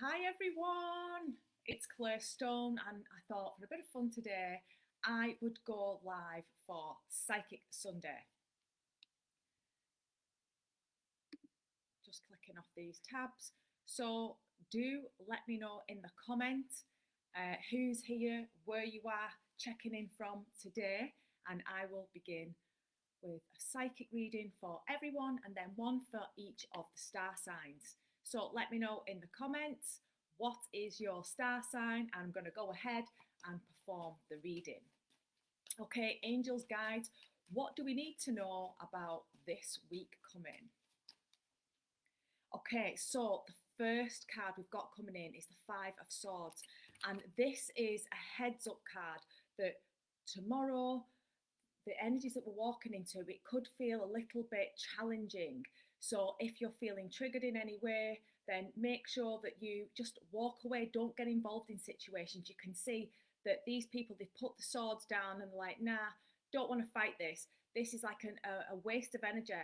Hi everyone, it's Claire Stone, and I thought for a bit of fun today, I would go live for Psychic Sunday. Just clicking off these tabs. So do let me know in the comments who's here, where you are checking in from today, and I will begin with a psychic reading for everyone and then one for each of the star signs. So let me know in the comments what is your star sign, and I'm going to go ahead and perform the reading. Okay, angels, guides, what do we need to know about this week coming? Okay, so the first card we've got coming in is the Five of Swords, and this is a heads up card that tomorrow, the energies that we're walking into, it could feel a little bit challenging. So if you're feeling triggered in any way, then make sure that you just walk away. Don't get involved in situations. You can see that these people, they've put the swords down and they're like, nah, don't want to fight this. This is like a waste of energy.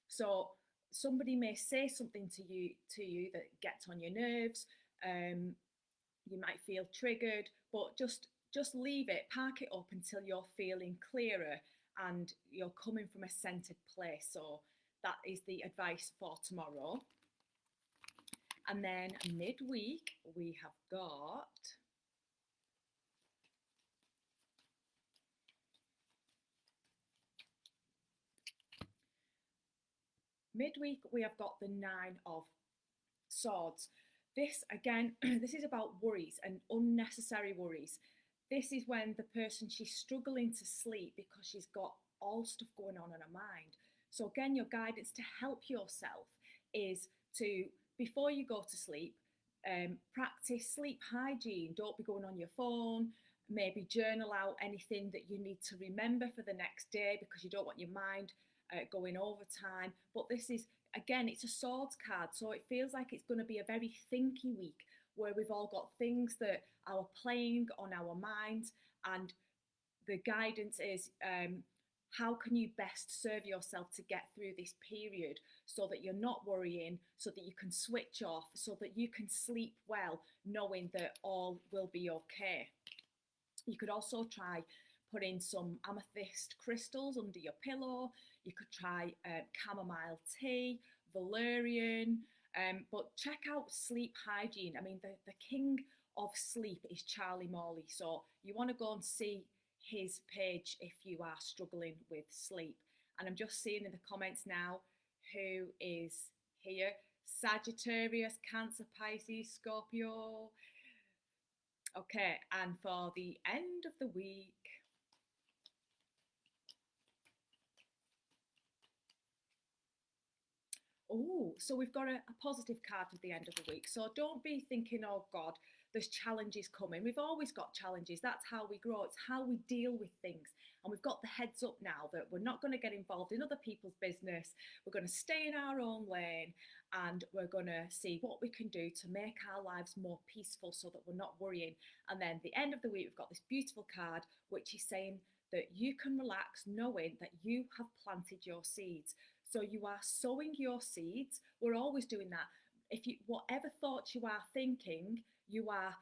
So somebody may say something to you that gets on your nerves. You might feel triggered, but just leave it, park it up until you're feeling clearer and you're coming from a centered place. So that is the advice for tomorrow. And then midweek we have got the Nine of Swords. This again, this is about worries and unnecessary worries. This is when the person, she's struggling to sleep because she's got all stuff going on in her mind. So again, your guidance to help yourself is to, before you go to sleep, practice sleep hygiene. Don't be going on your phone. Maybe journal out anything that you need to remember for the next day because you don't want your mind going overtime. But this is, again, it's a swords card, so it feels like it's going to be a very thinky week where we've all got things that are playing on our minds, and the guidance is how can you best serve yourself to get through this period so that you're not worrying, so that you can switch off, so that you can sleep well knowing that all will be okay. You could also try putting some amethyst crystals under your pillow. You could try chamomile tea, valerian, but check out sleep hygiene. I mean, the king of sleep is Charlie Morley, so you want to go and see his page if you are struggling with sleep. And I'm just seeing in the comments now who is here. Sagittarius, Cancer, Pisces, Scorpio. Okay, and for the end of the week, oh, so we've got a positive card at the end of the week. So don't be thinking, oh God, there's challenges coming. We've always got challenges. That's how we grow. It's how we deal with things. And we've got the heads up now that we're not going to get involved in other people's business. We're going to stay in our own lane, and we're going to see what we can do to make our lives more peaceful so that we're not worrying. And then the end of the week, we've got this beautiful card, which is saying that you can relax knowing that you have planted your seeds. So you are sowing your seeds. We're always doing that. If you, whatever thoughts you are thinking, you are,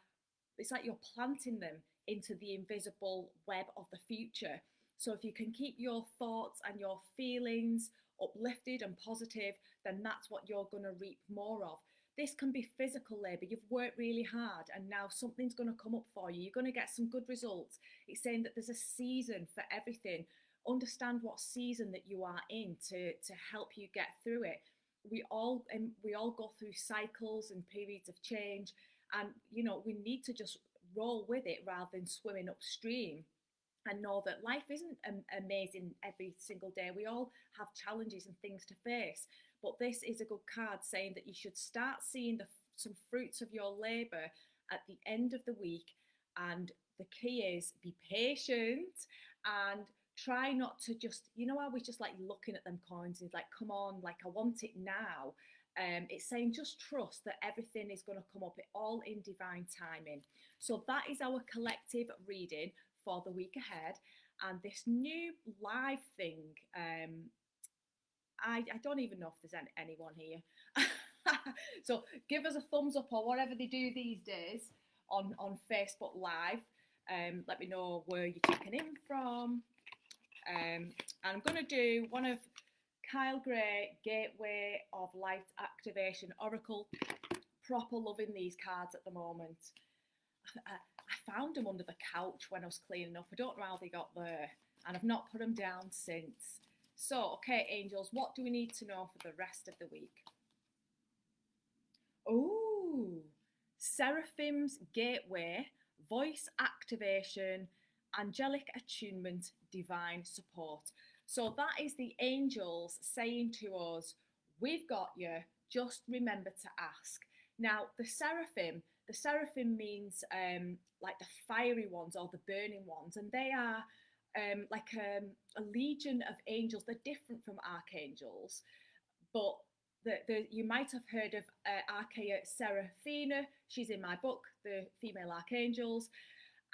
it's like you're planting them into the invisible web of the future. So if you can keep your thoughts and your feelings uplifted and positive, then that's what you're going to reap more of. This can be physical labour. You've worked really hard and now something's going to come up for you. You're going to get some good results. It's saying that there's a season for everything. Understand what season that you are in to help you get through it. We all go through cycles and periods of change, and we need to just roll with it rather than swimming upstream, and know that life isn't amazing every single day. We all have challenges and things to face, but this is a good card saying that you should start seeing some fruits of your labour at the end of the week. And the key is be patient and try not to just, I was just like looking at them coins and like, come on, like I want it now. It's saying just trust that everything is going to come up, it all in divine timing. So that is our collective reading for the week ahead. And this new live thing, I don't even know if there's anyone here. So give us a thumbs up or whatever they do these days on Facebook Live. Let me know where you're checking in from. And I'm going to do one of Kyle Gray, Gateway of Light Activation Oracle. Proper loving these cards at the moment. I found them under the couch when I was cleaning up. I don't know how they got there, and I've not put them down since. So, okay, angels, what do we need to know for the rest of the week? Oh, Seraphim's Gateway, Voice Activation, Angelic Attunement, Divine Support. So that is the angels saying to us, we've got you, just remember to ask. Now, the seraphim means like the fiery ones or the burning ones, and they are like a legion of angels. They're different from archangels, but you might have heard of Archaea Seraphina. She's in my book, The Female Archangels,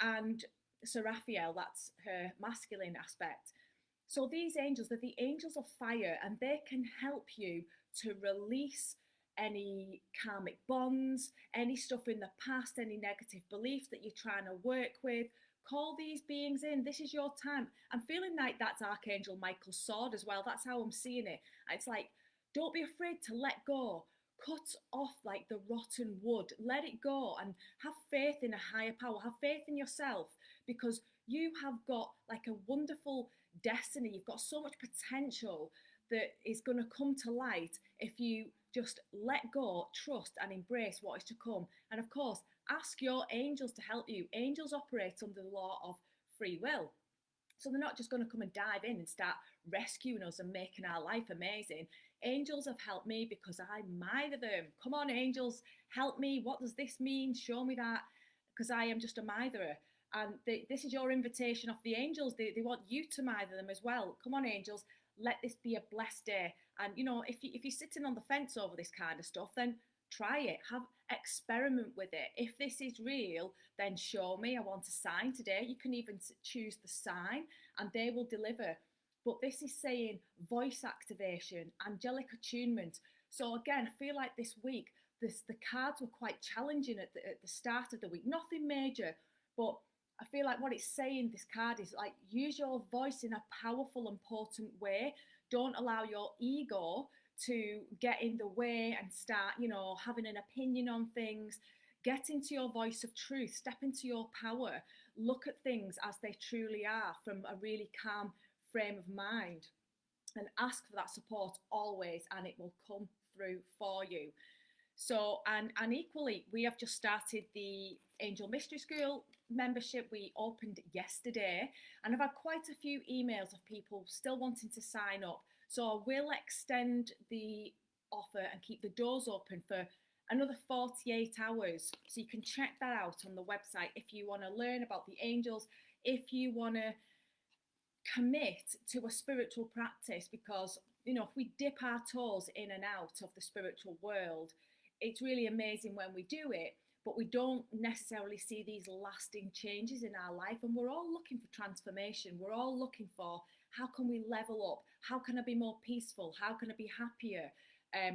and Seraphiel, that's her masculine aspect. So these angels, they're the angels of fire, and they can help you to release any karmic bonds, any stuff in the past, any negative beliefs that you're trying to work with. Call these beings in. This is your time. I'm feeling like that's Archangel Michael's sword as well. That's how I'm seeing it. It's like, don't be afraid to let go. Cut off like the rotten wood. Let it go and have faith in a higher power. Have faith in yourself, because you have got like a wonderful destiny. You've got so much potential that is going to come to light if you just let go, trust and embrace what is to come. And of course, ask your angels to help you. Angels operate under the law of free will. So they're not just going to come and dive in and start rescuing us and making our life amazing. Angels have helped me because I admire them. Come on, angels, help me. What does this mean? Show me that, because I am just a mitherer. And this is your invitation off the angels. They want you to mither them as well. Come on, angels, let this be a blessed day. And, you know, if you're sitting on the fence over this kind of stuff, then try it. Experiment with it. If this is real, then show me. I want a sign today. You can even choose the sign and they will deliver. But this is saying voice activation, angelic attunement. So again, I feel like this week, the cards were quite challenging at the start of the week. Nothing major, but I feel like what it's saying, this card, is like, use your voice in a powerful, important way. Don't allow your ego to get in the way and start, you know, having an opinion on things. Get into your voice of truth. Step into your power. Look at things as they truly are from a really calm frame of mind. And ask for that support always, and it will come through for you. So, and equally, we have just started the Angel Mystery School membership. We opened yesterday, and I've had quite a few emails of people still wanting to sign up. So I will extend the offer and keep the doors open for another 48 hours. So you can check that out on the website if you want to learn about the angels, if you want to commit to a spiritual practice, because, you know, if we dip our toes in and out of the spiritual world, it's really amazing when we do it, but we don't necessarily see these lasting changes in our life. And we're all looking for transformation. We're all looking for, how can we level up? How can I be more peaceful? How can I be happier?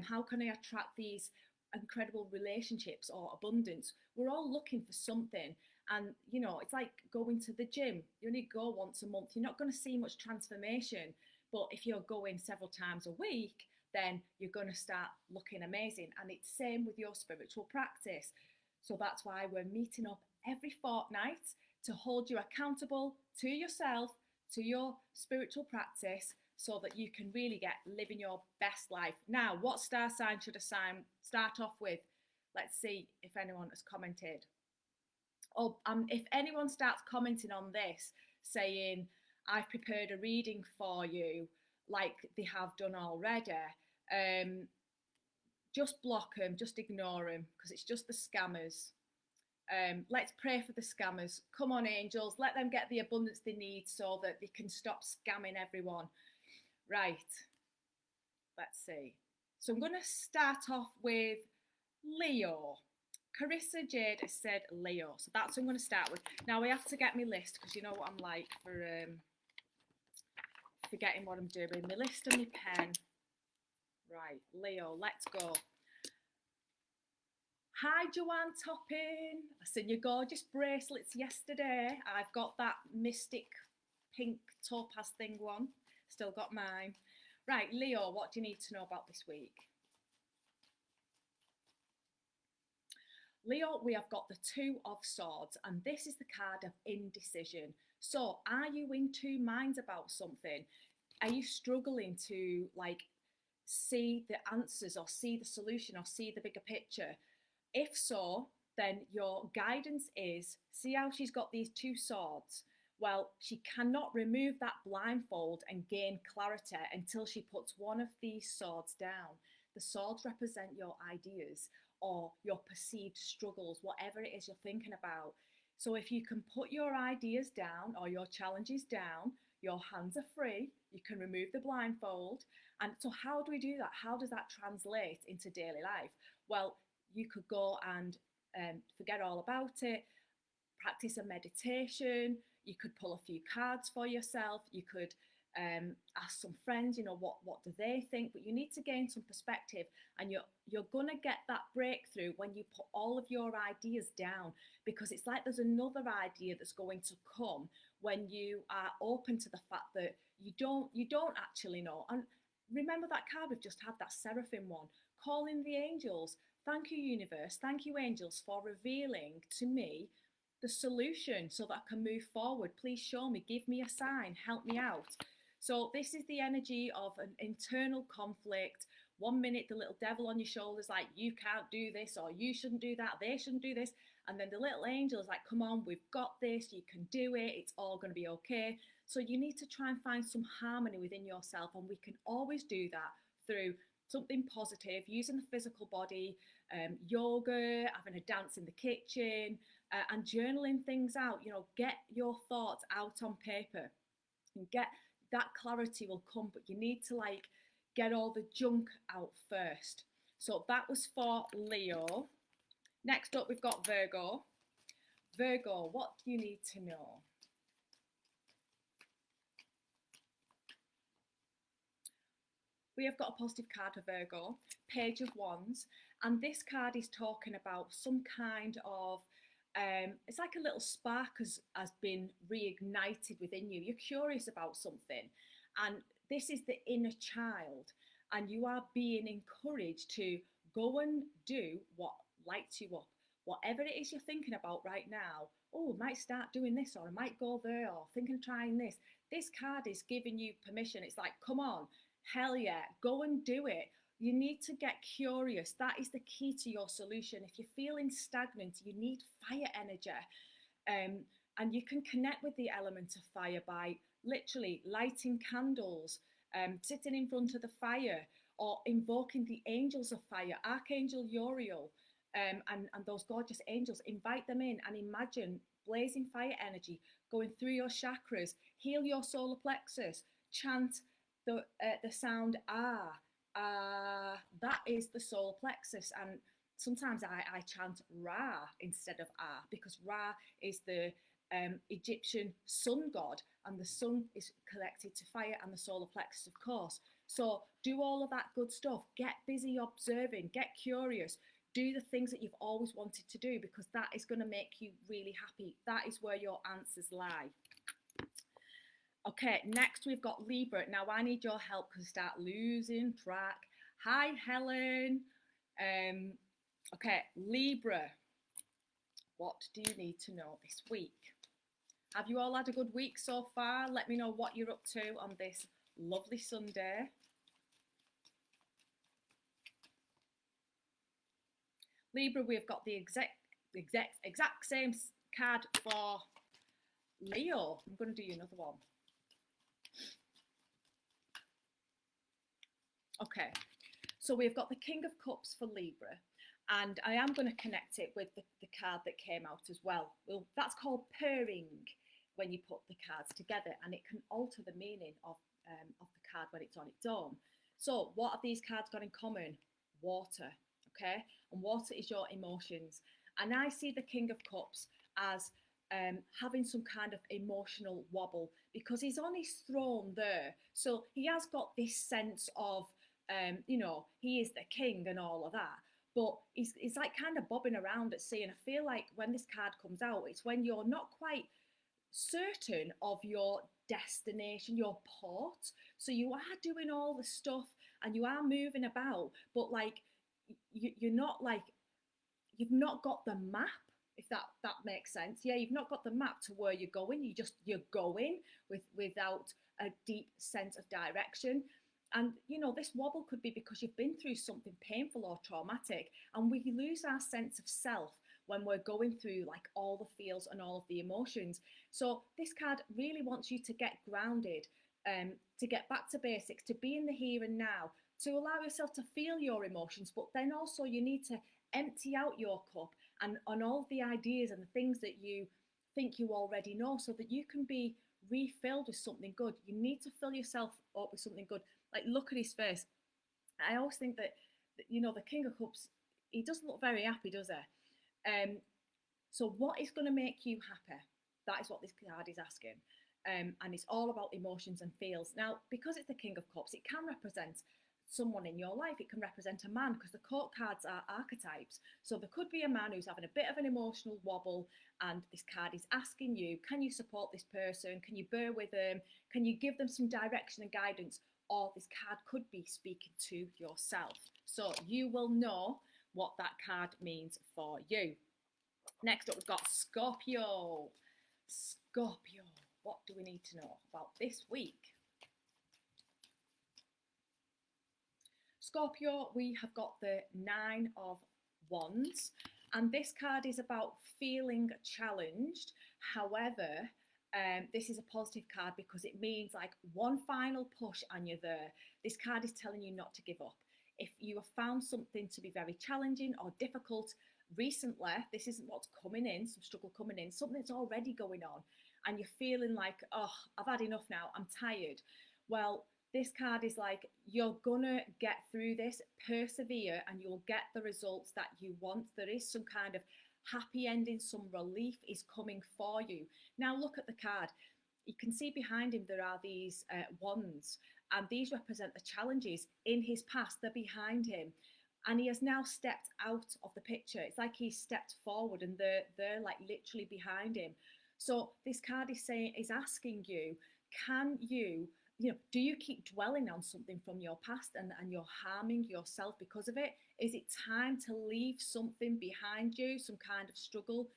How can I attract these incredible relationships or abundance? We're all looking for something. And, you know, it's like going to the gym. You only go once a month. You're not going to see much transformation. But if you're going several times a week, then you're going to start looking amazing. And it's same with your spiritual practice. So that's why we're meeting up every fortnight to hold you accountable to yourself, to your spiritual practice, so that you can really get living your best life. Now, what star sign should I start off with? Let's see if anyone has commented. Oh, if anyone starts commenting on this, saying, I've prepared a reading for you, like they have done already, just block them, just ignore them, because it's just the scammers. Let's pray for the scammers. Come on, angels, let them get the abundance they need so that they can stop scamming everyone. Right, let's see. So I'm going to start off with Leo. Carissa Jade has said Leo, so that's what I'm going to start with. Now I have to get my list, because you know what I'm like for forgetting what I'm doing. My list and my pen. Right, Leo, let's go. Hi, Joanne Toppin. I seen your gorgeous bracelets yesterday. I've got that mystic pink topaz thing one. Still got mine. Right, Leo, what do you need to know about this week? Leo, we have got the Two of Swords, and this is the card of indecision. So, are you in two minds about something? Are you struggling to see the answers or see the solution or see the bigger picture? If so, then your guidance is see how she's got these two swords. Well, she cannot remove that blindfold and gain clarity until she puts one of these swords down. The swords represent your ideas or your perceived struggles, whatever it is you're thinking about. So if you can put your ideas down or your challenges down, your hands are free, you can remove the blindfold. And so, how do we do that? How does that translate into daily life? Well, you could go and forget all about it, practice a meditation, you could pull a few cards for yourself, you could ask some friends, what do they think, but you need to gain some perspective, and you're gonna get that breakthrough when you put all of your ideas down, because it's like there's another idea that's going to come when you are open to the fact that you don't actually know. And remember that card we've just had, that seraphim one, calling the angels. Thank you, universe. Thank you, angels, for revealing to me the solution so that I can move forward. Please show me, give me a sign, help me out. So this is the energy of an internal conflict. 1 minute, the little devil on your shoulders like, you can't do this, or you shouldn't do that, they shouldn't do this. And then the little angel is like, come on, we've got this, you can do it, it's all going to be okay. So you need to try and find some harmony within yourself, and we can always do that through something positive, using the physical body, yoga, having a dance in the kitchen, and journaling things out. Get your thoughts out on paper, and get that clarity will come, but you need to get all the junk out first. So that was for Leo. Next up, we've got Virgo. Virgo, what do you need to know? We have got a positive card for Virgo, Page of Wands, and this card is talking about some kind of, it's like a little spark has been reignited within you. You're curious about something, and this is the inner child, and you are being encouraged to go and do what lights you up. Whatever it is you're thinking about right now, oh, I might start doing this, or I might go there, or thinking of trying this. This card is giving you permission. It's like, come on, hell yeah, go and do it. You need to get curious. That is the key to your solution. If you're feeling stagnant, you need fire energy. And you can connect with the element of fire by literally lighting candles, sitting in front of the fire, or invoking the angels of fire, Archangel Uriel, and those gorgeous angels. Invite them in and imagine blazing fire energy going through your chakras. Heal your solar plexus. Chant the sound that is the solar plexus. And sometimes I chant Ra instead of because Ra is the Egyptian sun god, and the sun is connected to fire and the solar plexus, of course. So do all of that good stuff. Get busy observing, get curious, do the things that you've always wanted to do, because that is going to make you really happy. That is where your answers lie. Okay, next we've got Libra. Now I need your help because I start losing track. Hi, Helen. Okay, Libra. What do you need to know this week? Have you all had a good week so far? Let me know what you're up to on this lovely Sunday. Libra, we've got the exact same card for Leo. I'm going to do you another one. Okay, so we've got the King of Cups for Libra, and I am going to connect it with the card that came out as well. Well, that's called pairing when you put the cards together, and it can alter the meaning of the card when it's on its own. So what have these cards got in common? Water, okay? And water is your emotions. And I see the King of Cups as having some kind of emotional wobble, because he's on his throne there. So he has got this sense of, he is the king and all of that. but he's like kind of bobbing around at sea. And I feel like when this card comes out, it's when you're not quite certain of your destination, your port. So you are doing all the stuff and you are moving about, but like you're not like, you've not got the map, if that makes sense. Yeah, you've not got the map to where you're going. You're going without a deep sense of direction. And you know, this wobble could be because you've been through something painful or traumatic, and we lose our sense of self when we're going through like all the feels and all of the emotions. So this card really wants you to get grounded, to get back to basics, to be in the here and now, to allow yourself to feel your emotions, but then also you need to empty out your cup and on all the ideas and the things that you think you already know, so that you can be refilled with something good. You need to fill yourself up with something good. Like, look at his face. I always think that, you know, the King of Cups, he doesn't look very happy, does he? So what is going to make you happy? That is what this card is asking. And it's all about emotions and feels. Now, because it's the King of Cups, it can represent someone in your life. It can represent a man, because the court cards are archetypes. So there could be a man who's having a bit of an emotional wobble, and this card is asking you, can you support this person? Can you bear with them? Can you give them some direction and guidance? Or this card could be speaking to yourself. So you will know what that card means for you. Next up, we've got Scorpio. Scorpio, what do we need to know about this week? Scorpio, we have got the Nine of Wands, and this card is about feeling challenged. However, this is a positive card because it means like one final push and you're there. This card is telling you not to give up. If you have found something to be very challenging or difficult recently, this isn't what's coming in, some struggle coming in, something that's already going on, and you're feeling like, oh, I've had enough now, I'm tired. Well, this card is like, you're gonna get through this, persevere, and you'll get the results that you want. There is some kind of happy ending, some relief is coming for you. Now look at the card. You can see behind him there are these wands, and these represent the challenges in his past. They're behind him, and he has now stepped out of the picture. It's like he's stepped forward and they're like literally behind him. So this card is saying, is asking you, can you, do you keep dwelling on something from your past and you're harming yourself because of it? Is it time to leave something behind you, some kind of struggle?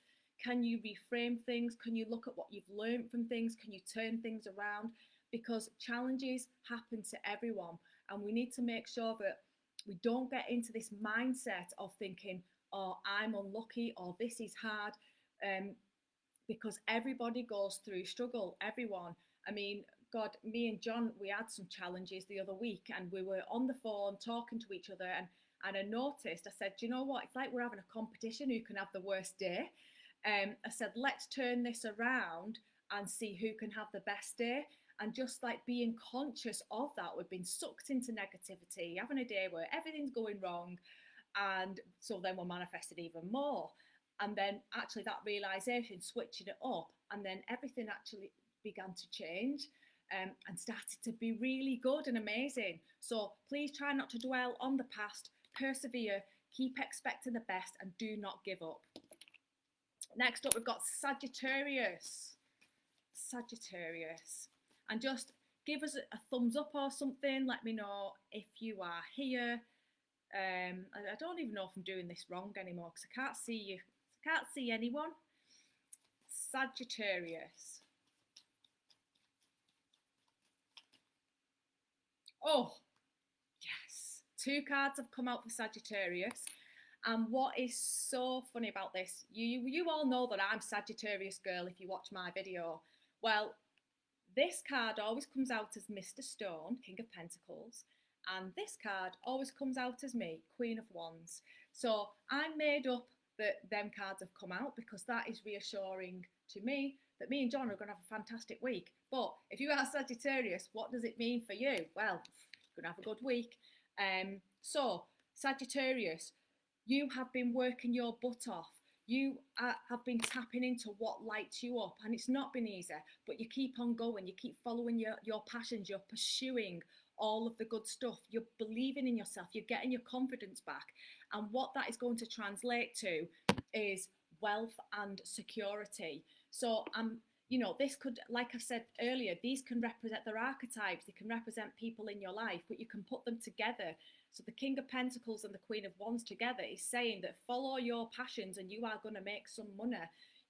Can you reframe things? Can you look at what you've learned from things? Can you turn things around? Because challenges happen to everyone, and we need to make sure that we don't get into this mindset of thinking, oh, I'm unlucky, or this is hard, because everybody goes through struggle, everyone. I mean, God, me and John, we had some challenges the other week, and we were on the phone talking to each other, and I noticed, I said, do you know what? It's like we're having a competition who can have the worst day. I said, let's turn this around and see who can have the best day. And just like being conscious of that, we've been sucked into negativity, having a day where everything's going wrong. And so then we're manifested even more. And then actually that realization, switching it up, and then everything actually began to change, and started to be really good and amazing. So please try not to dwell on the past, persevere, keep expecting the best, and do not give up. Next up, we've got Sagittarius. Sagittarius. And just give us a thumbs up or something. Let me know if you are here. I don't even know if I'm doing this wrong anymore because I can't see you. I can't see anyone. Sagittarius. Oh, yes. 2 cards have come out for Sagittarius. And what is so funny about this, you all know that I'm Sagittarius girl if you watch my video. Well, this card always comes out as Mr. Stone, King of Pentacles, and this card always comes out as me, Queen of Wands. So I'm made up that them cards have come out because that is reassuring to me that me and John are going to have a fantastic week. But if you are Sagittarius, what does it mean for you? Well, you're going to have a good week. So Sagittarius, you have been working your butt off. You have been tapping into what lights you up, and it's not been easy, but you keep on going. You keep following your passions. You're pursuing all of the good stuff. You're believing in yourself. You're getting your confidence back. And what that is going to translate to is wealth and security. So you know, this could, like I said earlier, these can represent their archetypes, they can represent people in your life, but you can put them together. So the King of Pentacles and the Queen of Wands together is saying that follow your passions and you are going to make some money.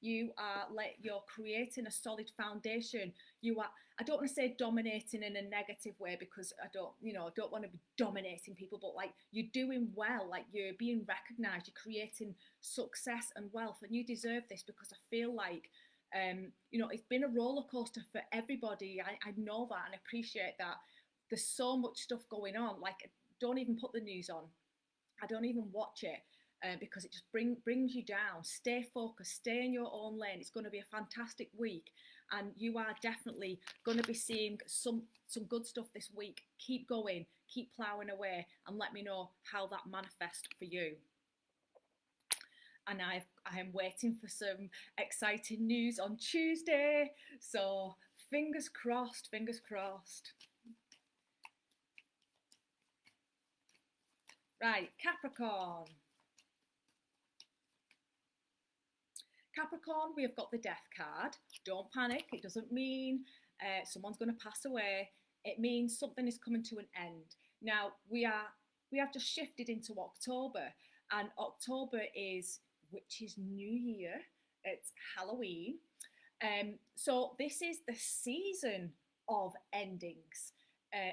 You're creating a solid foundation. I don't want to say dominating in a negative way, because I don't want to be dominating people, but like, you're doing well, like you're being recognized, you're creating success and wealth, and you deserve this, because I feel like you know, it's been a roller coaster for everybody. I know that and appreciate that. There's so much stuff going on. Like, don't even put the news on. I don't even watch it because it just brings you down. Stay focused. Stay in your own lane. It's going to be a fantastic week, and you are definitely going to be seeing some good stuff this week. Keep going. Keep ploughing away, and let me know how that manifests for you. And I am waiting for some exciting news on Tuesday. So fingers crossed, fingers crossed. Right, Capricorn. Capricorn, we have got the Death card. Don't panic. It doesn't mean someone's going to pass away. It means something is coming to an end. Now, we have just shifted into October, and October is Witch's New Year. It's Halloween. So this is the season of endings.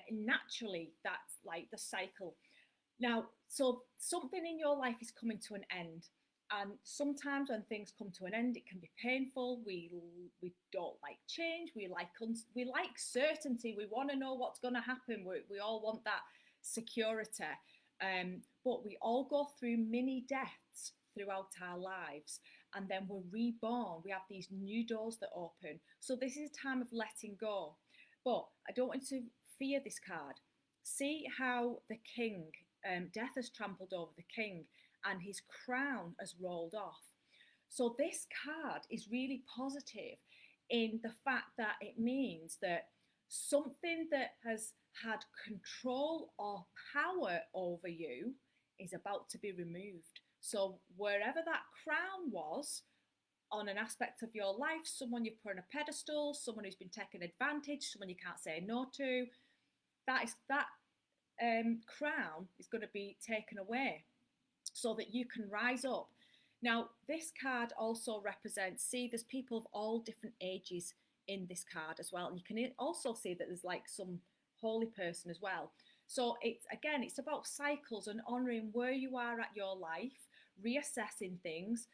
Naturally, that's like the cycle. Now, so something in your life is coming to an end. And sometimes when things come to an end, it can be painful. We don't like change. We like certainty. We want to know what's going to happen. We all want that security. But we all go through mini deaths throughout our lives, and then we're reborn. We have these new doors that open. So this is a time of letting go. But I don't want to fear this card. See how the king, death has trampled over the king, and his crown has rolled off. So this card is really positive in the fact that it means that something that has had control or power over you is about to be removed. So wherever that crown was on an aspect of your life, someone you've put on a pedestal, someone who's been taken advantage, someone you can't say no to, that crown is going to be taken away so that you can rise up. Now, this card also represents, see, there's people of all different ages in this card as well. And you can also see that there's like some holy person as well. So it's about cycles and honouring where you are at your life, reassessing things,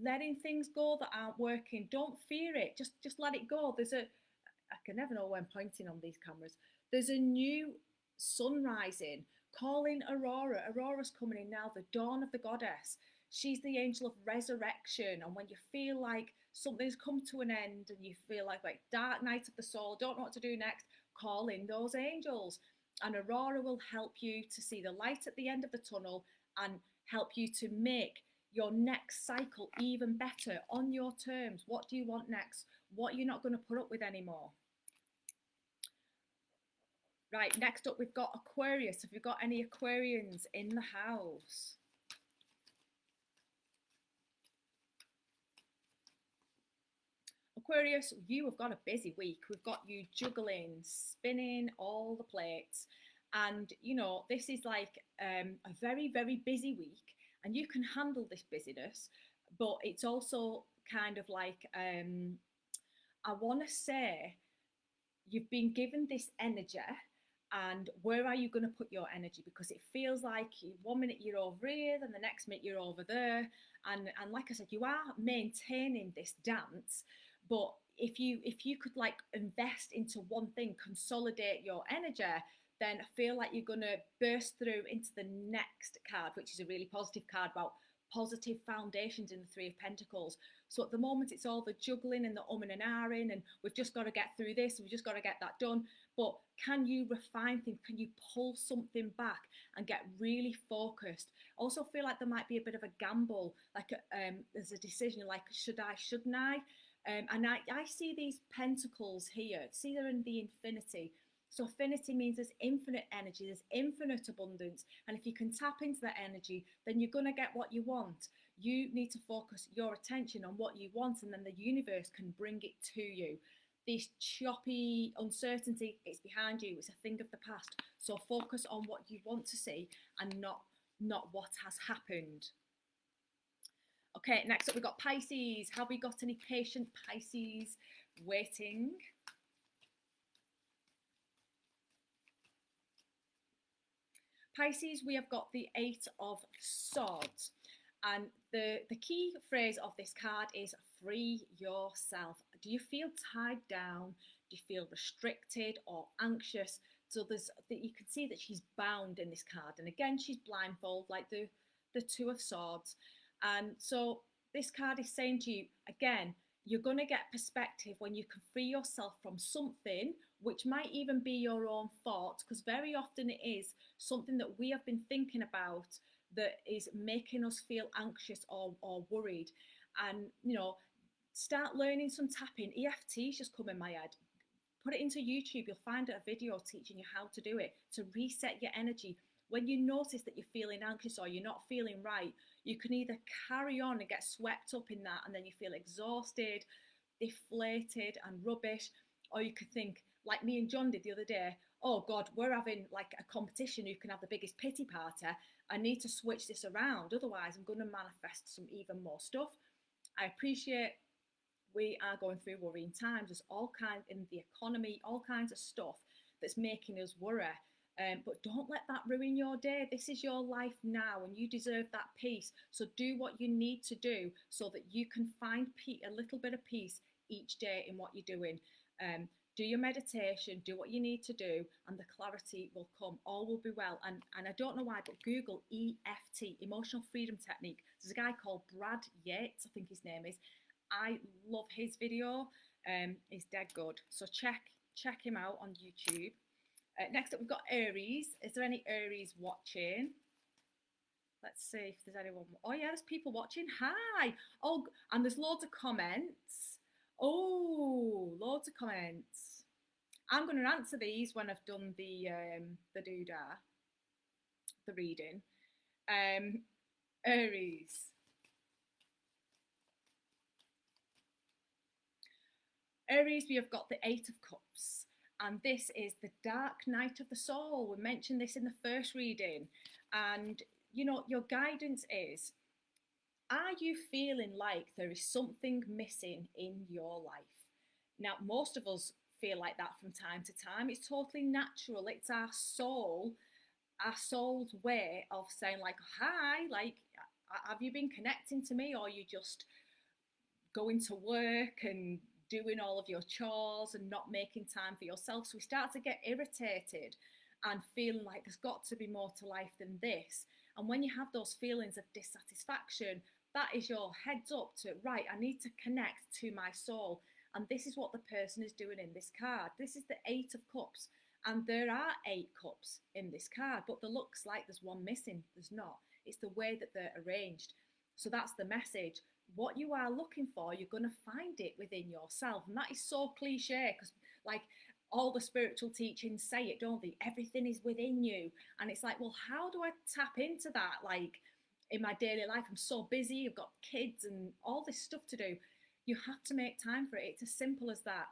letting things go that aren't working. Don't fear it. Just let it go. I can never know when I'm pointing on these cameras. There's a new sun rising, calling Aurora. Aurora's coming in now, the dawn of the goddess. She's the angel of resurrection. And when you feel like something's come to an end and you feel like dark night of the soul, don't know what to do next, call in those angels. And Aurora will help you to see the light at the end of the tunnel and help you to make your next cycle even better on your terms. What do you want next? What you're not going to put up with anymore. Right, next up we've got Aquarius. Have you got any Aquarians in the house? Aquarius, you have got a busy week. We've got you juggling, spinning all the plates. And, you know, this is like a very, very busy week. And you can handle this busyness. But it's also kind of like, I want to say, you've been given this energy. And where are you going to put your energy? Because it feels like 1 minute you're over here, then the next minute you're over there. And like I said, you are maintaining this dance. But if you could like invest into one thing, consolidate your energy, then I feel like you're going to burst through into the next card, which is a really positive card about positive foundations in the Three of Pentacles. So at the moment, it's all the juggling and the and ahhing, and we've just got to get through this, we've just got to get that done. But can you refine things? Can you pull something back and get really focused? I also feel like there might be a bit of a gamble, like there's a decision, like should I, shouldn't I? And I see these pentacles here. See, they're in the infinity. So affinity means there's infinite energy, there's infinite abundance. And if you can tap into that energy, then you're going to get what you want. You need to focus your attention on what you want, and then the universe can bring it to you. This choppy uncertainty, it's behind you, it's a thing of the past. So focus on what you want to see and not what has happened. Okay, next up we've got Pisces. Have we got any patient Pisces waiting? Pisces, we have got the Eight of Swords. And the key phrase of this card is free yourself. Do you feel tied down? Do you feel restricted or anxious? So you can see that she's bound in this card. And again, she's blindfolded like the Two of Swords. And so this card is saying to you, again, you're going to get perspective when you can free yourself from something, which might even be your own thoughts, because very often it is something that we have been thinking about that is making us feel anxious or worried. And, you know, start learning some tapping. EFT's just come in my head. Put it into YouTube. You'll find a video teaching you how to do it, to reset your energy. When you notice that you're feeling anxious or you're not feeling right, you can either carry on and get swept up in that, and then you feel exhausted, deflated and rubbish, or you could think, like me and John did the other day, oh God, we're having like a competition who can have the biggest pity party. I need to switch this around, otherwise I'm going to manifest some even more stuff. I appreciate we are going through worrying times. There's all kinds in the economy, all kinds of stuff that's making us worry. But don't let that ruin your day. This is your life now, and you deserve that peace. So do what you need to do so that you can find a little bit of peace each day in what you're doing. Do your meditation, do what you need to do, and the clarity will come. All will be well. And I don't know why, but Google EFT, Emotional Freedom Technique. There's a guy called Brad Yates, I think his name is. I love his video. He's dead good. So check him out on YouTube. Next up, we've got Aries. Is there any Aries watching? Let's see if there's anyone. Oh yeah, there's people watching. Hi. Oh, and there's loads of comments. Oh, loads of comments. I'm going to answer these when I've done the doodah, the reading. Aries. Aries, we have got the Eight of Cups. And this is the dark night of the soul. We mentioned this in the first reading. And, you know, your guidance is, are you feeling like there is something missing in your life? Now, most of us feel like that from time to time. It's totally natural. It's our soul's way of saying like, hi, like, have you been connecting to me, or are you just going to work and doing all of your chores and not making time for yourself? So we start to get irritated and feeling like there's got to be more to life than this. And when you have those feelings of dissatisfaction, that is your heads up to, right, I need to connect to my soul. And this is what the person is doing in this card. This is the Eight of Cups. And there are 8 cups in this card, but there looks like there's one missing. There's not. It's the way that they're arranged. So that's the message. What you are looking for, you're going to find it within yourself. And that is so cliche, because like all the spiritual teachings say it, don't they? Everything is within you. And it's like, well, how do I tap into that? Like in my daily life, I'm so busy, I've got kids and all this stuff to do. You have to make time for it. It's as simple as that.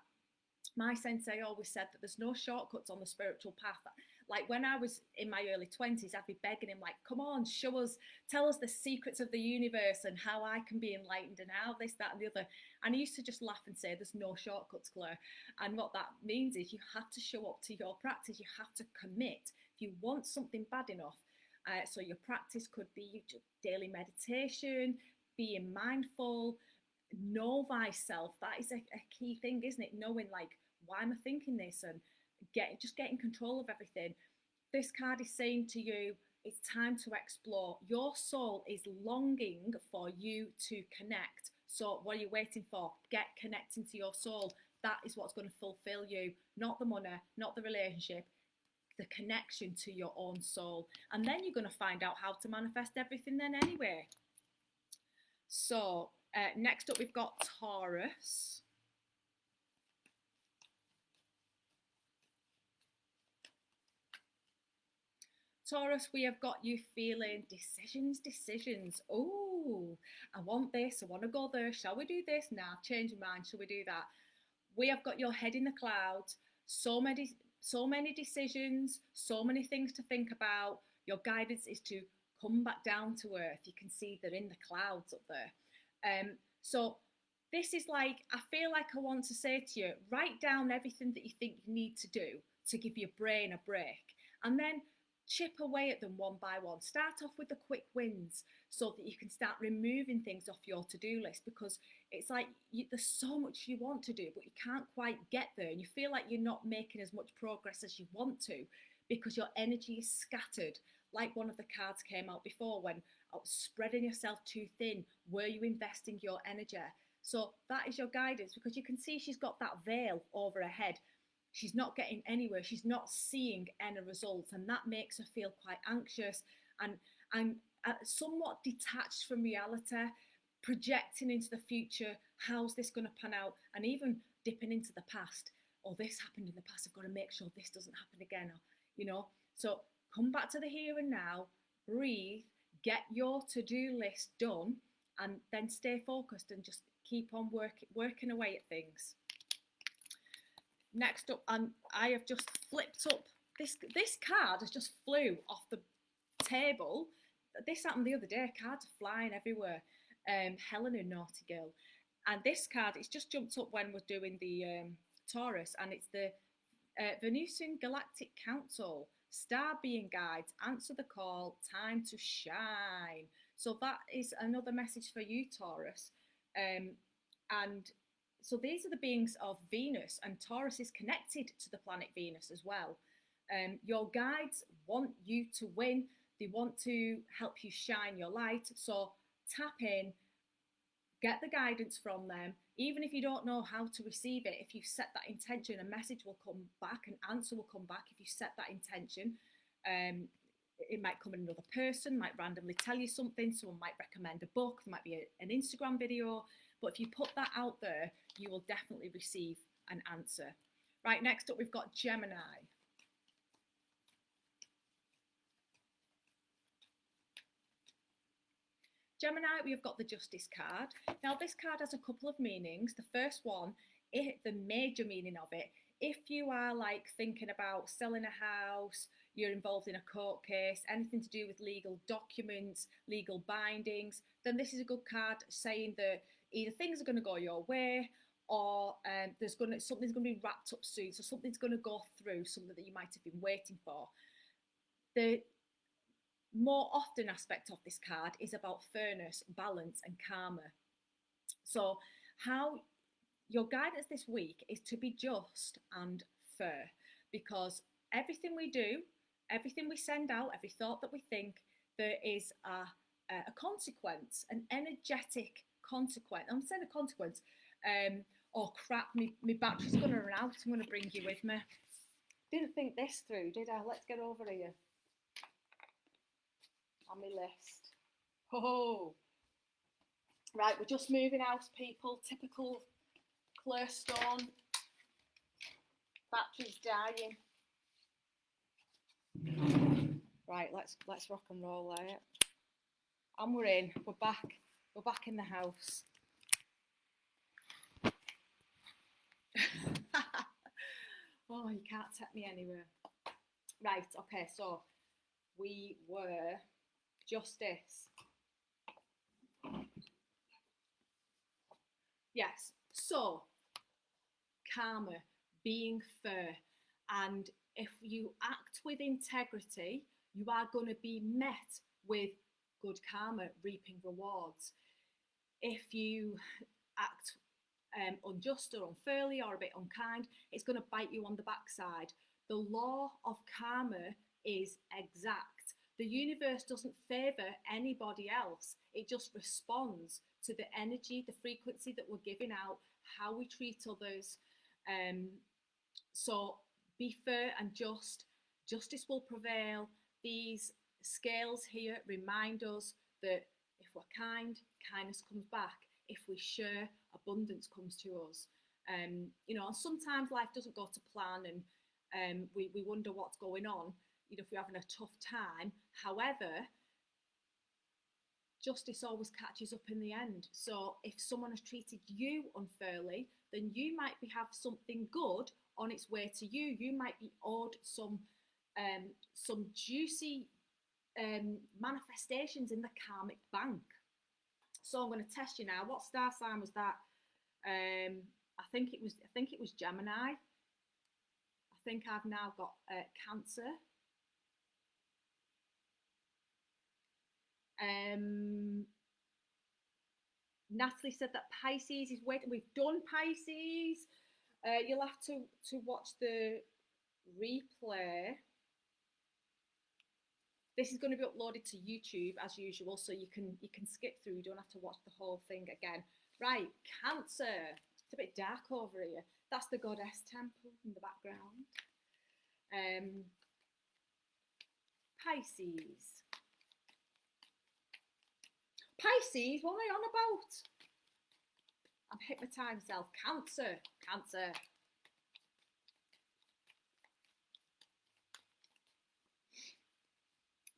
My sensei always said that there's no shortcuts on the spiritual path. Like when I was in my early 20s, I'd be begging him like, come on, show us, tell us the secrets of the universe and how I can be enlightened and how this, that and the other. And he used to just laugh and say, there's no shortcuts, Claire. And what that means is you have to show up to your practice. You have to commit. If you want something bad enough, so your practice could be daily meditation, being mindful, know thyself. That is a key thing, isn't it? Knowing like, why am I thinking this? And just getting control of everything. This card is saying to you, it's time to explore. Your soul is longing for you to connect. So what are you waiting for? Get connecting to your soul. That is what's going to fulfill you, not the money, not the relationship, the connection to your own soul. And then you're going to find out how to manifest everything then anyway. So next up we've got Taurus. Taurus, we have got you feeling decisions. Oh, I want this. I want to go there. Shall we do this? Nah, change your mind. Shall we do that? We have got your head in the clouds. So many decisions, so many things to think about. Your guidance is to come back down to earth. You can see they're in the clouds up there. So this is like, I feel like I want to say to you, write down everything that you think you need to do to give your brain a break, and then chip away at them one by one. Start off with the quick wins so that you can start removing things off your to-do list, because it's like there's so much you want to do, but you can't quite get there, and you feel like you're not making as much progress as you want to because your energy is scattered. Like one of the cards came out before, when spreading yourself too thin, were you investing your energy? So that is your guidance, because you can see she's got that veil over her head. She's not getting anywhere. She's not seeing any results, and that makes her feel quite anxious and somewhat detached from reality, projecting into the future. How's this going to pan out? And even dipping into the past. Oh, this happened in the past. I've got to make sure this doesn't happen again. So come back to the here and now. Breathe. Get your to-do list done, and then stay focused and just keep on working away at things. Next up, and I have just flipped up, this card has just flew off the table. This happened the other day. Cards are flying everywhere. Helen, a naughty girl. And this card, it's just jumped up when we're doing the Taurus, and it's the Venusian Galactic Council. Star being guides, answer the call, time to shine. So that is another message for you, Taurus. And so these are the beings of Venus, and Taurus is connected to the planet Venus as well. Your guides want you to win. They want to help you shine your light. So tap in, get the guidance from them. Even if you don't know how to receive it, if you set that intention, a message will come back, an answer will come back if you set that intention. It might come in another person, might randomly tell you something, someone might recommend a book, there might be an Instagram video, but if you put that out there, you will definitely receive an answer. Right, next up we've got Gemini. Gemini, we've got the Justice card. Now, this card has a couple of meanings. The first one, the major meaning of it, if you are like thinking about selling a house, you're involved in a court case, anything to do with legal documents, legal bindings, then this is a good card saying that either things are going to go your way, or something's going to be wrapped up soon. So something's going to go through, something that you might have been waiting for. The more often aspect of this card is about fairness, balance, and karma. So how your guidance this week is to be just and fair, because everything we do, everything we send out, every thought that we think, there is a consequence, an energetic consequence. I'm saying a consequence. Oh crap, my battery's going to run out. I'm going to bring you with me. Didn't think this through, did I? Let's get over here. On my list. Oh, right, we're just moving house, people. Typical Clearstone. Battery's dying. Right, let's rock and roll there. And we're in. We're back. We're back in the house. Oh, you can't take me anywhere. Right, okay, so we were Justice. Yes, so karma, being fair, and if you act with integrity, you are going to be met with good karma, reaping rewards. If you act unjust or unfairly or a bit unkind, it's going to bite you on the backside. The law of karma is exact. The universe doesn't favour anybody else. It just responds to the energy, the frequency that we're giving out, how we treat others. So be fair and just. Justice will prevail. These scales here remind us that if we're kind, kindness comes back. If we share, abundance comes to us. Sometimes life doesn't go to plan, and we wonder what's going on. if you're having a tough time. However, justice always catches up in the end. So if someone has treated you unfairly, then you might have something good on its way to you. You might be owed some juicy manifestations in the karmic bank. So I'm going to test you now. What star sign was that? I think it was Gemini. I think I've now got Cancer. Natalie said that Pisces is waiting. We've done Pisces. You'll have to watch the replay. This is going to be uploaded to YouTube as usual, so you can skip through. You don't have to watch the whole thing again. Right, Cancer. It's a bit dark over here. That's the goddess temple in the background. Pisces. Pisces, what am I on about? I'm hypnotising myself. Cancer. Cancer.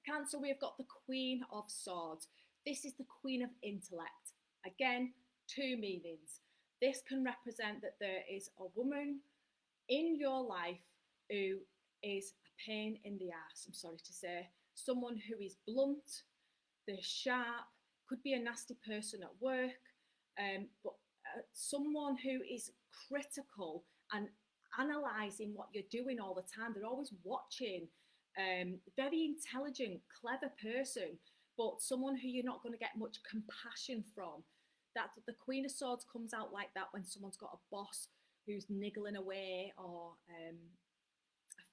Cancer, we've got the Queen of Swords. This is the Queen of Intellect. Again, two meanings. This can represent that there is a woman in your life who is a pain in the ass, I'm sorry to say. Someone who is blunt, they're sharp, could be a nasty person at work, but someone who is critical and analysing what you're doing all the time. They're always watching. Very intelligent, clever person, but someone who you're not going to get much compassion from. That the Queen of Swords comes out like that when someone's got a boss who's niggling away, or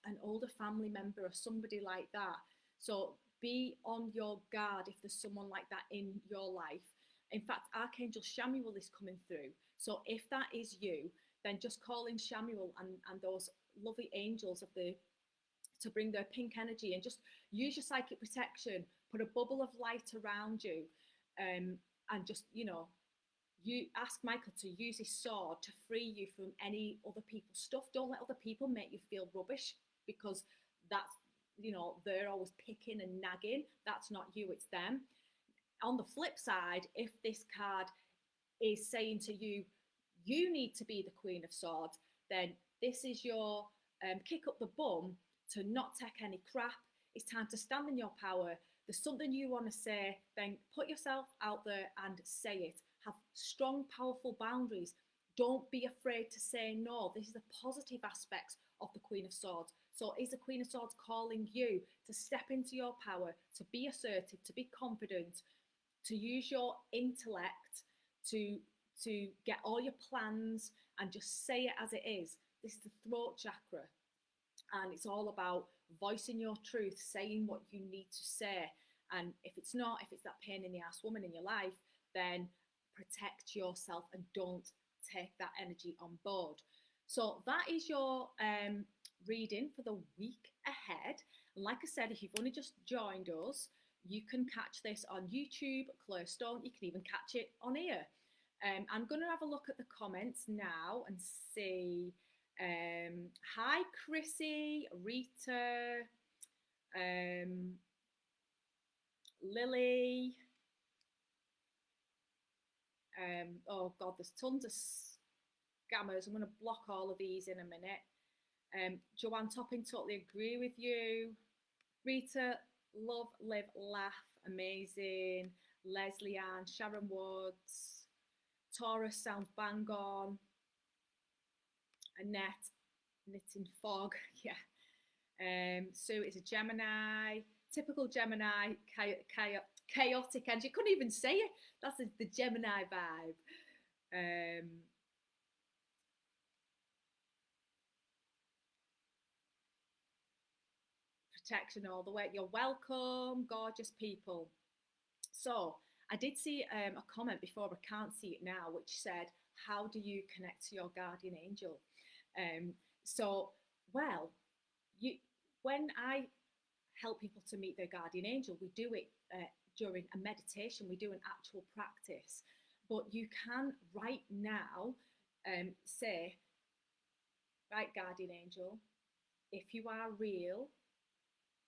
an older family member or somebody like that. So be on your guard if there's someone like that in your life. In fact, Archangel Shamuel is coming through. So if that is you, then just call in Shamuel and those lovely angels of to bring their pink energy, and just use your psychic protection, put a bubble of light around you, and just, you ask Michael to use his sword to free you from any other people's stuff. Don't let other people make you feel rubbish, because that's, they're always picking and nagging. That's not you, it's them. On the flip side, if this card is saying to you, you need to be the Queen of Swords, then this is your kick up the bum to not take any crap. It's time to stand in your power. There's something you want to say, then put yourself out there and say it. Have strong, powerful boundaries. Don't be afraid to say no. This is the positive aspects of the Queen of Swords. So is the Queen of Swords calling you to step into your power, to be assertive, to be confident, to use your intellect to get all your plans and just say it as it is? This is the throat chakra. And it's all about voicing your truth, saying what you need to say. And if it's that pain in the ass woman in your life, then protect yourself and don't take that energy on board. So that is your reading for the week ahead. And like I said, if you've only just joined us, you can catch this on YouTube, Claire Stone. You can even catch it on here. I'm going to have a look at the comments now and see. Hi Chrissy, Rita, Lily. Oh God, there's tons of scammers. I'm going to block all of these in a minute. Joanne Topping, totally agree with you. Rita, love, live, laugh, amazing. Leslie Ann, Sharon Woods. Taurus sounds bang on. Annette, knitting fog, yeah. Sue is a Gemini, typical Gemini, chaotic energy. Couldn't even say it. That's the Gemini vibe. Protection all the way. You're welcome, gorgeous people. So I did see a comment before, I can't see it now, which said, how do you connect to your guardian angel? When I help people to meet their guardian angel, we do it during a meditation. We do an actual practice. But you can right now say, right, guardian angel, if you are real,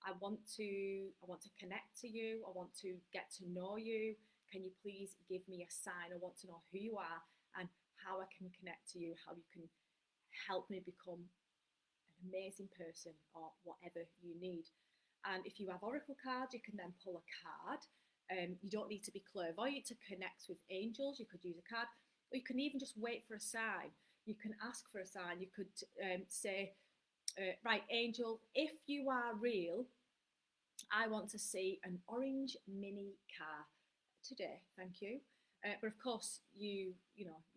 I want to connect to you. I want to get to know you. Can you please give me a sign? I want to know who you are and how I can connect to you, how you can help me become an amazing person or whatever you need. And if you have oracle cards, you can then pull a card. You don't need to be clairvoyant to connect with angels. You could use a card, or you can even just wait for a sign. You can ask for a sign. You could say, right, angel, if you are real, I want to see an orange mini car today. Thank you. But of course, you've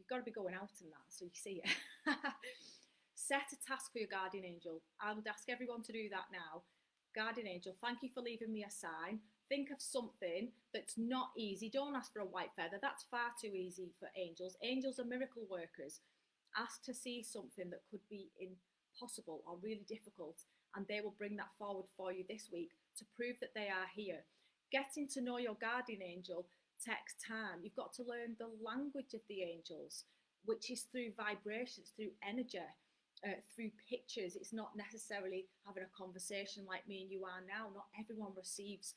got to be going out in that, so you see it. Set a task for your guardian angel. I would ask everyone to do that now. Guardian angel, thank you for leaving me a sign. Think of something that's not easy. Don't ask for a white feather. That's far too easy for angels. Angels are miracle workers. Ask to see something that could be impossible or really difficult, and they will bring that forward for you this week to prove that they are here. Getting to know your guardian angel takes time. You've got to learn the language of the angels, which is through vibrations, through energy, through pictures. It's not necessarily having a conversation like me and you are now. Not everyone receives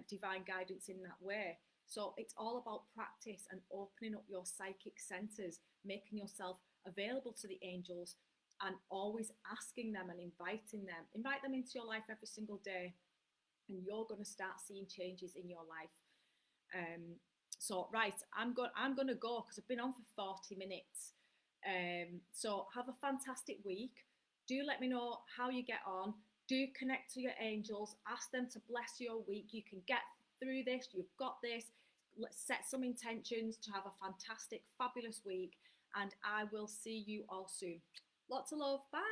divine guidance in that way. So it's all about practice and opening up your psychic centers, making yourself available to the angels, and always asking them and inviting them. Invite them into your life every single day, and you're going to start seeing changes in your life. So right, I'm going to go because I've been on for 40 minutes. So have a fantastic week. Do let me know how you get on. Do connect to your angels. Ask them to bless your week. You can get through this. You've got this. Let's set some intentions to have a fantastic, fabulous week. And I will see you all soon. Lots of love. Bye.